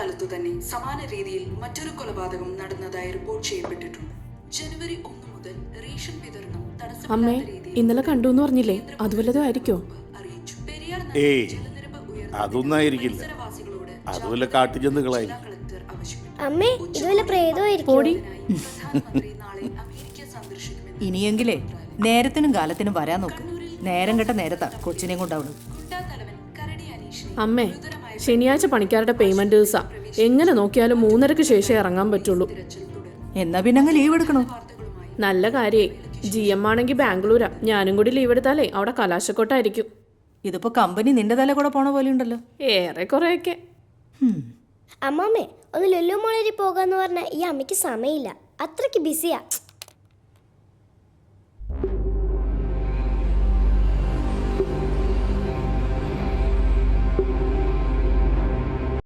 സ്ഥലത്തു തന്നെ സമാന രീതിയിൽ മറ്റൊരു കൊലപാതകം നടന്നതായി റിപ്പോർട്ട് ചെയ്യപ്പെട്ടിട്ടുണ്ട്. ജനുവരി 1 മുതൽ റേഷൻ വിതരണം അമ്മേ, ഇന്നലെ കണ്ടു എന്ന് പറഞ്ഞില്ലേ, അതുവല്ലതും ആയിരിക്കോ? അറിയിച്ചു. പെരിയാർ ഏയ്, ജലനിരപ്പ് അതൊന്നും ആയിരിക്കില്ല. പരിസരവാസികളോട് അതുപോലെ കാട്ടുജന്തുക്കളായിരിക്കും. കളക്ടർ ആവശ്യപ്പെട്ടു. അമ്മേ, ഇതുവല്ല പ്രേതമായിരിക്കും. പ്രധാനമന്ത്രി നാളെ അമേരിക്ക സന്ദർശിക്കുമെന്ന് ഇനിയെങ്കിലേ നേരത്തിനും കാലത്തിനും വരാൻ നോക്ക്. നേരം കെട്ട നേരത്താ കൊച്ചിനെയും കൊണ്ടാവണം. ഗുണ്ടാത്തലവൻ കരടി അനീഷിനെ അമ്മേ, ശനിയാഴ്ച പണിക്കാരുടെ പേയ്മെന്റ് ദിവസാ. എങ്ങനെ നോക്കിയാലും 3:30-ക്ക് ശേഷമേ ഇറങ്ങാൻ പറ്റുള്ളൂ. തിരച്ചിൽ തുടരും. എന്നാ പിന്നെ അങ്ങ് ലീവ് എടുക്കണോ? വാർത്തകളുമായി നല്ല കാര്യേ. GM ആണെങ്കിൽ ബാംഗ്ലൂരാ. ഞാനും കൂടി ലീവ് എടുത്താലേ അവിടെ കലാശക്കൊട്ടായിരിക്കും. ഇതിപ്പോ കമ്പനി നിന്റെ തല കൂടെ പോണ പോലെ ഉണ്ടല്ലോ. ഏറെ കുറെയൊക്കെ. അമ്മാമ്മേ, ഒന്ന് ലുല്ലു മോളേരി പോകാന്ന് പറഞ്ഞാൽ ഈ അമ്മയ്ക്ക് സമയമില്ല. അത്രയ്ക്ക് ബിസിയാ.